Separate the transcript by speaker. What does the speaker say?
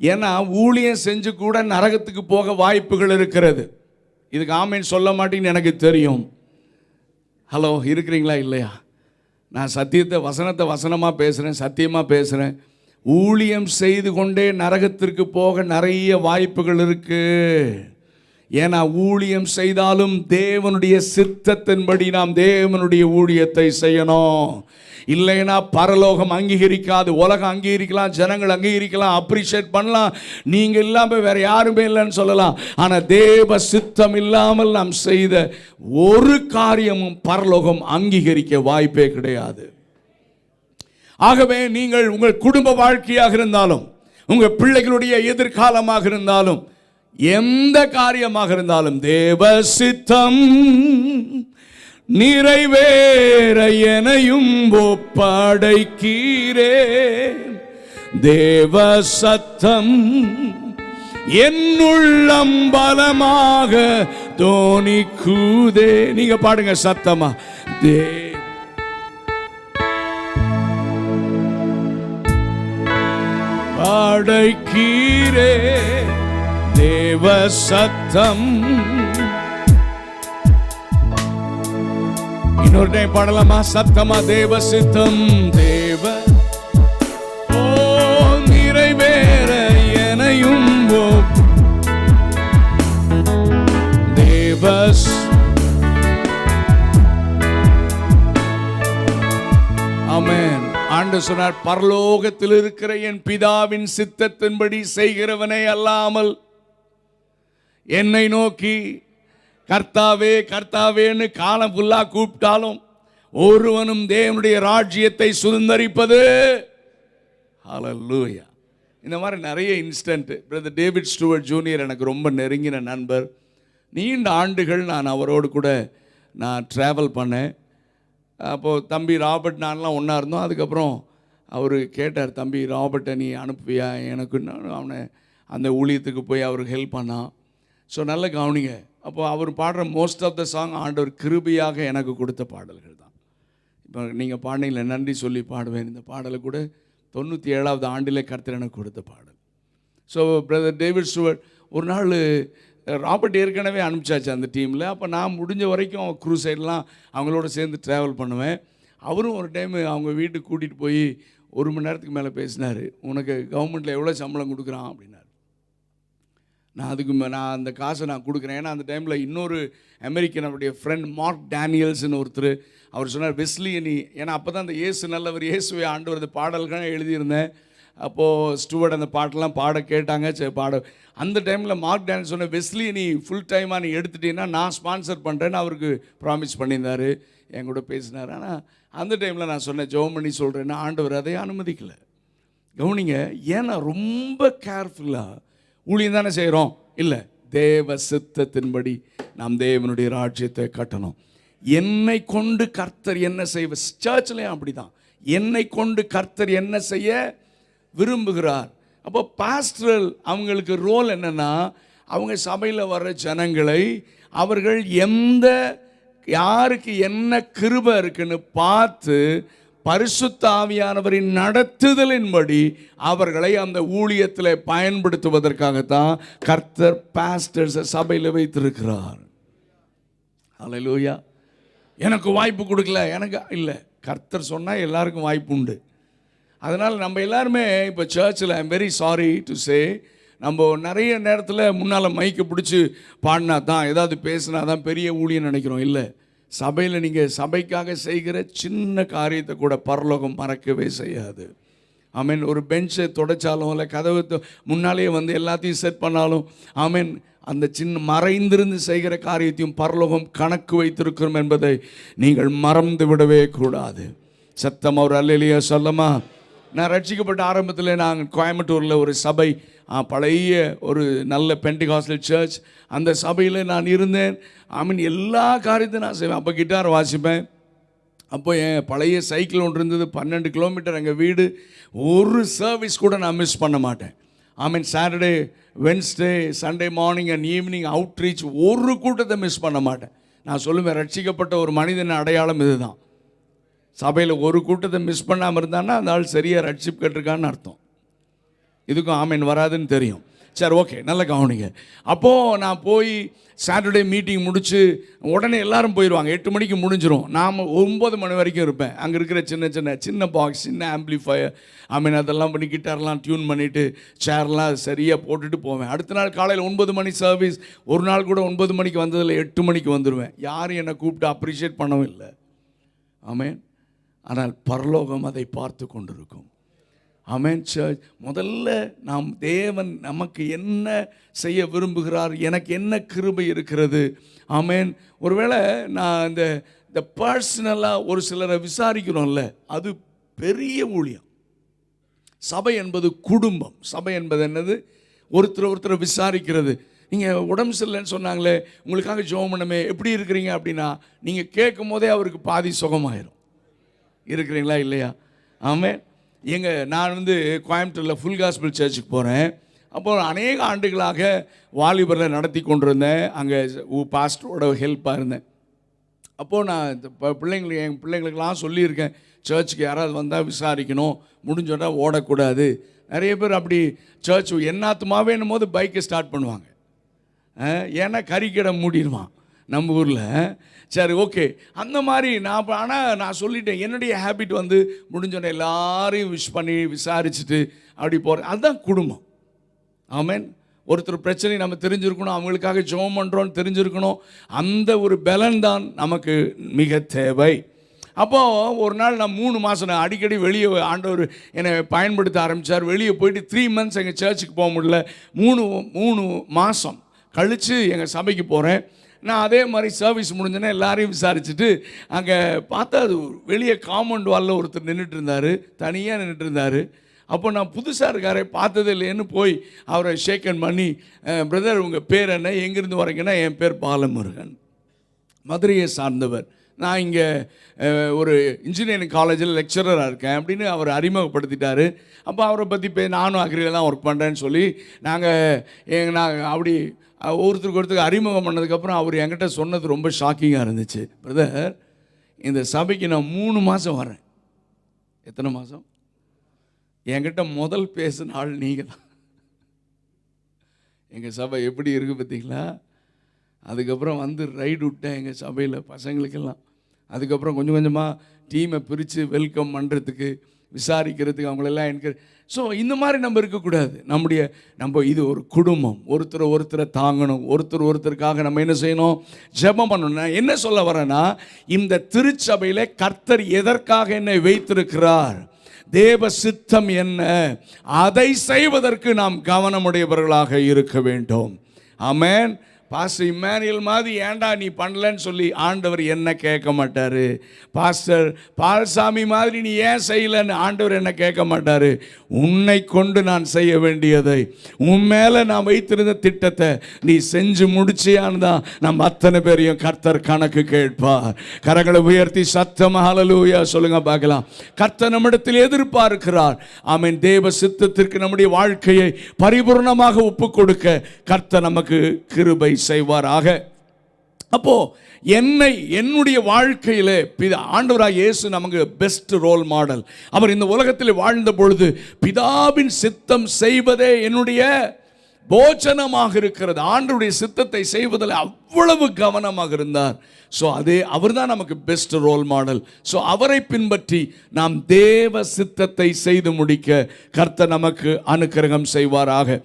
Speaker 1: ஏன்னா ஊழியம் செஞ்சு கூட நரகத்துக்கு போக வாய்ப்புகள் இருக்கிறது. இதுக்கு ஆமேன் சொல்ல மாட்டேன்னு எனக்கு தெரியும். ஹலோ, இருக்கிறீங்களா இல்லையா? நான் வசனத்தை வசனமாக பேசுகிறேன், சத்தியமாக பேசுகிறேன். ஊழியம் செய்து கொண்டே நரகத்திற்கு போக நிறைய வாய்ப்புகள் இருக்குது. ஏன்னா ஊழியம் செய்தாலும் தேவனுடைய சித்தத்தின்படி நாம் தேவனுடைய ஊழியத்தை செய்யணும். இல்லைன்னா பரலோகம் அங்கீகரிக்காது. உலகம் அங்கீகரிக்கலாம், ஜனங்கள் அங்கீகரிக்கலாம், அப்ரிஷியேட் பண்ணலாம், நீங்கள் இல்லாமல் வேற யாருமே இல்லைன்னு சொல்லலாம். ஆனால் தேவ சித்தம் இல்லாமல் நாம் செய்த ஒரு காரியமும் பரலோகம் அங்கீகரிக்க வாய்ப்பே கிடையாது. ஆகவே நீங்கள் உங்கள் குடும்ப வாழ்க்கையாக இருந்தாலும், உங்கள் பிள்ளைகளுடைய எதிர்காலமாக இருந்தாலும், எந்த காரியமாக இருந்தாலும் தேவ சித்தம் நிறைவேற எனையும் ஒப்படைக்கிறேன். தேவ சத்தம் என்னுள்ளம் பலமாக தோணிக்குதே. நீங்க பாடுங்க சத்தமா. பாடைக்கீரே தேவ சத்தம். இன்னொரு டைம் பாடலாமா? சத்தமா. தேவ சித்தம் தேவ ஓ நிறைவேற எனையும் தேவ. ஆமென். ஆண்டவர் சொன்னார், பரலோகத்தில் இருக்கிற என் பிதாவின் சித்தத்தின்படி செய்கிறவனே அல்லாமல் என்னை நோக்கி கர்த்தாவே கர்த்தாவேன்னு காலம் ஃபுல்லாக கூப்பிட்டாலும் ஒருவனும் தேவனுடைய ராஜ்யத்தை சுதந்தரிப்பது. ஹல்லேலூயா. இந்த மாதிரி நிறைய instant. Brother David Stuart junior எனக்கு ரொம்ப நெருங்கின நண்பர். நீண்ட ஆண்டுகள் நான் அவரோடு கூட நான் ட்ராவல் பண்ணேன். அப்போது தம்பி ராபர்ட் நான்லாம் ஒன்றா இருந்தோம். அதுக்கப்புறம் அவர் கேட்டார், தம்பி ராபர்ட்டை நீ அனுப்புவியா எனக்கு? அவனை அந்த ஊழியத்துக்கு போய் அவருக்கு ஹெல்ப் பண்ணான். ஸோ நல்ல கவனிங்க. அப்போ அவர் பாடுற மோஸ்ட் ஆஃப் த சாங் ஆண்டவர் கிருபையாக எனக்கு கொடுத்த பாடல்கள் தான். இப்போ நீங்கள் பாடினீங்களே, நன்றி சொல்லி பாடுவேன். இந்த பாடலை கூட 97வது ஆண்டிலே கர்த்தர் எனக்கு கொடுத்த பாடல். ஸோ பிரதர் டேவிட் ஸ்டூவர்ட் ஒரு நாள் ராபர்ட் ஏற்கனவே அனுப்பிச்சாச்சு அந்த டீமில். அப்போ நான் முடிஞ்ச வரைக்கும் க்ரூசைடெலாம் அவங்களோட சேர்ந்து ட்ராவல் பண்ணுவேன். அவரும் ஒரு டைம் அவங்க வீட்டுக்கு கூட்டிகிட்டு போய் 1 மணி நேரத்துக்கு மேலே பேசினார். உனக்கு கவர்மெண்ட்டில் எவ்வளோ சம்பளம் கொடுக்குறான் அப்படின்னாரு. நான் அந்த காசை நான் கொடுக்குறேன். ஏன்னா அந்த டைமில் இன்னொரு அமெரிக்கன் அவருடைய ஃப்ரெண்ட் மார்க் டேனியல்ஸ்னு ஒருத்தர், அவர் சொன்னார், வெஸ்லி நீ, ஏன்னா அப்போ தான் அந்த இயேசு நல்லவர் இயேசுவை ஆண்டவர் அந்த பாடல்கள் எழுதியிருந்தேன். அப்போது ஸ்டூவர்ட் அந்த பாட்டெல்லாம் பாட கேட்டாங்க. சரி பாட. அந்த டைமில் மார்க் டேனியல் சொன்ன, வெஸ்லி நீ ஃபுல் டைமாக நீ எடுத்துட்டீங்கன்னா நான் ஸ்பான்சர் பண்ணுறேன்னு அவருக்கு ப்ராமிஸ் பண்ணியிருந்தார். என் கூட பேசினார். ஆனால் அந்த டைமில் நான் சொன்னேன், ஜெபம் பண்ணி சொல்கிறேன்னா ஆண்டவர் அதை அனுமதிக்கலை. கவனிங்க. ஏன்னா ரொம்ப கேர்ஃபுல்லாக ஊழியம் தானே செய்கிறோம். இல்லை, தேவ சித்தத்தின்படி நாம் தேவனுடைய ராஜ்யத்தை கட்டணும். என்னை கொண்டு கர்த்தர் என்ன செய்வ, சர்ச்லையும் அப்படி தான், என்னை கொண்டு கர்த்தர் என்ன செய்ய விரும்புகிறார். அப்போ பாஸ்டரல் அவங்களுக்கு ரோல் என்னென்னா, அவங்க சபையில் வர்ற ஜனங்களை அவர்கள் யாருக்கு என்ன கிருபை இருக்குன்னு பார்த்து பரிசுத்த ஆவியானவரின் நடத்துதலின்படி அவர்களை அந்த ஊழியத்தில் பயன்படுத்துவதற்காகத்தான் கர்த்தர் பாஸ்டர்ஸை சபையில் வைத்திருக்கிறார். ஹல்லேலூயா. எனக்கு வாய்ப்பு கொடுக்கல, எனக்கு இல்லை. கர்த்தர் சொன்னால் எல்லாருக்கும் வாய்ப்பு உண்டு. அதனால் நம்ம எல்லாருமே இப்போ சர்ச்சில் I'm very sorry to say, நம்ம நிறைய நேரத்தில் முன்னால் மைக்கை பிடிச்சி பாடினா தான், ஏதாவது பேசினா தான் பெரிய ஊழியம் நினைக்கிறோம். இல்லை, சபையில் நீங்கள் சபைக்காக செய்கிற சின்ன காரியத்தை கூட பரலோகம் மறக்கவே செய்யாது. ஆமீன். ஒரு பெஞ்சை தொடச்சாலும் இல்லை கதவு முன்னாலேயே வந்து எல்லாத்தையும் செட் பண்ணாலும், ஆமீன், அந்த சின்ன மறைந்திருந்து செய்கிற காரியத்தையும் பரலோகம் கணக்கு வைத்திருக்கிறோம் என்பதை நீங்கள் மறந்து விடவே கூடாது. சத்தம் ஒரு அல்லேலூயா சொல்லமா. நான் ரட்சிக்கப்பட்ட ஆரம்பத்தில் நாங்கள் கோயம்புத்தூரில் ஒரு சபை, பழைய ஒரு நல்ல பெண்டிகாஸ்டல் சர்ச், அந்த சபையில் நான் இருந்தேன். ஆமீன். எல்லா காரியத்தையும் நான் செய்வேன். அப்போ கிட்டார் வாசிப்பேன். அப்போ என் பழைய சைக்கிள் ஒன்று இருந்தது, 12 கிலோமீட்டர் எங்கள் வீடு. ஒரு சர்வீஸ் கூட நான் மிஸ் பண்ண மாட்டேன். ஆமீன். Saturday, Wednesday, Sunday morning and evening outreach, ஒரு கூட்டத்தை மிஸ் பண்ண மாட்டேன். நான் சொல்லுவேன், ரட்சிக்கப்பட்ட ஒரு மனிதன் அடையாளம் இதுதான். சபையில் ஒரு கூட்டத்தை மிஸ் பண்ணாமல் இருந்தான்னா அந்த ஆள் சரியாக ரட்சிப்பு கேட்டிருக்கான்னு அர்த்தம். இதுக்கும் ஆமேன் வராதுன்னு தெரியும். சரி, ஓகே, நல்ல கவனிங்க. அப்போது நான் போய் சாட்டர்டே மீட்டிங் முடித்து உடனே எல்லோரும் போயிடுவாங்க. 8 மணிக்கு முடிஞ்சிடும். நான் 9 மணி வரைக்கும் இருப்பேன். அங்கே இருக்கிற சின்ன பாக்ஸ், சின்ன ஆம்பிளிஃபயர், அதெல்லாம் பண்ணி கிட்டார்லாம் டியூன் பண்ணிவிட்டு சேர்லாம் சரியாக போட்டுட்டு போவேன். அடுத்த நாள் காலையில் 9 மணி சர்வீஸ். ஒரு நாள் கூட 9 மணிக்கு வந்ததில் 8 மணிக்கு வந்துடுவேன். யாரும் என்னை கூப்பிட்டு அப்ரிஷியேட் பண்ணவும் இல்லை. ஆமேன். ஆனால் பரலோகம் அதை பார்த்து கொண்டிருக்கும். ஆமென். சர்ச், முதல்ல நாம் தேவன் நமக்கு என்ன செய்ய விரும்புகிறார், எனக்கு என்ன கிருபை இருக்கிறது. ஆமென். ஒருவேளை நான் இந்த பர்சனலாக ஒரு சிலரை விசாரிக்கிறோம்ல, அது பெரிய ஊழியம். சபை என்பது குடும்பம். சபை என்பது என்னது? ஒருத்தரை விசாரிக்கிறது. நீங்கள் உடம்பு சரியில்லைன்னு சொன்னாங்களே, உங்களுக்காக ஜெபம் பண்ணமே, எப்படி இருக்கிறீங்க அப்படின்னா, நீங்கள் கேட்கும் போதே அவருக்கு பாதி சுகமாயிரும். இருக்கிறீங்களா இல்லையா? ஆமென். நான் கோயம்புத்தூரில் ஃபுல் காஸ்பிள் சர்ச்சுக்கு போகிறேன். அப்போது அநேக ஆண்டுகளாக வாலிபரில் நடத்தி கொண்டிருந்தேன். அங்கே பாஸ்டரோட ஹெல்ப்பாக இருந்தேன். அப்போது நான் என் பிள்ளைங்களுக்கெல்லாம் சொல்லியிருக்கேன், சர்ச்சுக்கு யாராவது வந்தால் விசாரிக்கணும், முடிஞ்சோன்னா ஓடக்கூடாது. நிறைய பேர் அப்படி சர்ச் என்னாத்துமாவே என்னும் போது பைக்கை ஸ்டார்ட் பண்ணுவாங்க. ஏன்னா கறிக்கடை மூடிடுவான் நம்ம ஊரில். சரி, ஓகே, அந்த மாதிரி நான் சொல்லிட்டேன். என்னுடைய ஹேபிட் முடிஞ்சோடனே எல்லாரையும் விஷ் பண்ணி விசாரிச்சுட்டு அப்படி போகிறேன். அதுதான் குடும்பம். ஆமென். ஒருத்தர் பிரச்சனை நம்ம தெரிஞ்சிருக்கணும், அவங்களுக்காக ஜெபம் பண்ணுறோன்னு தெரிஞ்சிருக்கணும். அந்த ஒரு பலன் தான் நமக்கு மிக தேவை. அப்போது ஒரு நாள் நான் 3 மாதம் நான் அடிக்கடி வெளியே ஆண்டவர் என்னை பயன்படுத்த ஆரம்பித்தார். வெளியே போயிட்டு 3 months எங்கள் சர்ச்சுக்கு போக முடியல. 3 மாதம் கழித்து எங்கள் சபைக்கு போகிறேன். நான் அதே மாதிரி சர்வீஸ் முடிஞ்சோன்னே எல்லாரையும் விசாரிச்சுட்டு அங்கே பார்த்தா அது வெளியே காம்பவுண்ட் வாலில் ஒருத்தர் நின்றுட்டு இருந்தார், தனியாக நின்றுட்டு இருந்தார். அப்போ நான் புதுசாக இருக்காரே, பார்த்ததே இல்லைன்னு போய் அவரை ஷேக்கன் பண்ணி, பிரதர் உங்கள் பேர் என்ன, எங்கேருந்து வரீங்கன்னா, என் பேர் பாலமுருகன், மதுரையை சார்ந்தவர், நான் இங்கே ஒரு இன்ஜினியரிங் காலேஜில் லெக்சரராக இருக்கேன் அப்படின்னு அவர் அறிமுகப்படுத்திட்டார். அப்போ அவரை பற்றி நானும் அக்ரியில் தான் ஒர்க் பண்ணுறேன்னு சொல்லி நாங்கள் அப்படி ஒருத்தருக்கு அறிமுகம் பண்ணதுக்கப்புறம் அவர் என்கிட்ட சொன்னது ரொம்ப ஷாக்கிங்காக இருந்துச்சு. பிரதர், இந்த சபைக்கு நான் 3 மாதம் வரேன். எத்தனை மாதம்? என்கிட்ட முதல் பேசின ஆள் நீங்கள் தான். எங்கள் சபை எப்படி இருக்குது பார்த்தீங்களா? அதுக்கப்புறம் ரைடு விட்டேன் எங்கள் சபையில் பசங்களுக்கெல்லாம். அதுக்கப்புறம் கொஞ்சம் கொஞ்சமாக டீமை பிரித்து வெல்கம் பண்ணுறதுக்கு, விசாரிக்கிறதுக்கு அவங்களெல்லாம் எனக்கு. ஸோ இந்த மாதிரி நம்ம இருக்கக்கூடாது. நம்ம இது ஒரு குடும்பம். ஒருத்தரை தாங்கணும். ஒருத்தருக்காக நம்ம என்ன செய்யணும்? ஜெபம் பண்ணணும். என்ன சொல்ல வரேன்னா, இந்த திருச்சபையில் கர்த்தர் எதற்காக என்னை வைத்திருக்கிறார், தேவ சித்தம் என்ன, அதை செய்வதற்கு நாம் கவனமுடையவர்களாக இருக்க வேண்டும். ஆமென். பாஸ்டர் இம்மானுவேல் மாதிரி ஏன்டா நீ பண்ணலன்னு சொல்லி ஆண்டவர் என்ன கேட்க மாட்டார். பாஸ்டர் பால்சாமி மாதிரி நீ ஏன் செய்யலைன்னு ஆண்டவர் என்ன கேட்க மாட்டார். உன்னை கொண்டு நான் செய்ய வேண்டியதை, உன் மேலே நான் வைத்திருந்த திட்டத்தை நீ செஞ்சு முடிச்சியான்னு தான் நம்ம அத்தனை பேரையும் கர்த்தர் கணக்கு கேட்பார். கரங்களை உயர்த்தி சத்தமாக ஹல்லேலூயா சொல்லுங்க பார்க்கலாம். கர்த்தர் நம்மிடத்தில் எதிர்பார்க்கிறார். ஆமென். தேவ சித்தத்திற்கு நம்முடைய வாழ்க்கையை பரிபூர்ணமாக ஒப்பு கொடுக்க கர்த்தர் நமக்கு கிருபை செய்வாராக. அப்போ என்னுடைய வாழ்க்கையிலே ஆண்டவராக இயேசு நமக்கு பெஸ்ட் ரோல் மாடல். அவர் இந்த உலகத்தில் வாழ்ந்த பொழுது பிதாவின் சித்தம் செய்வதே என்னுடைய போஜனமாக இருக்கிறது. ஆண்டவருடைய சித்தத்தை செய்வதில் அவ்வளவு கவனமாக இருந்தார். ஸோ அவர் தான் நமக்கு பெஸ்ட் ரோல் மாடல். ஸோ அவரை பின்பற்றி நாம் தேவ சித்தத்தை செய்து முடிக்க கர்த்தர் நமக்கு அனுக்கிரகம் செய்வாராக.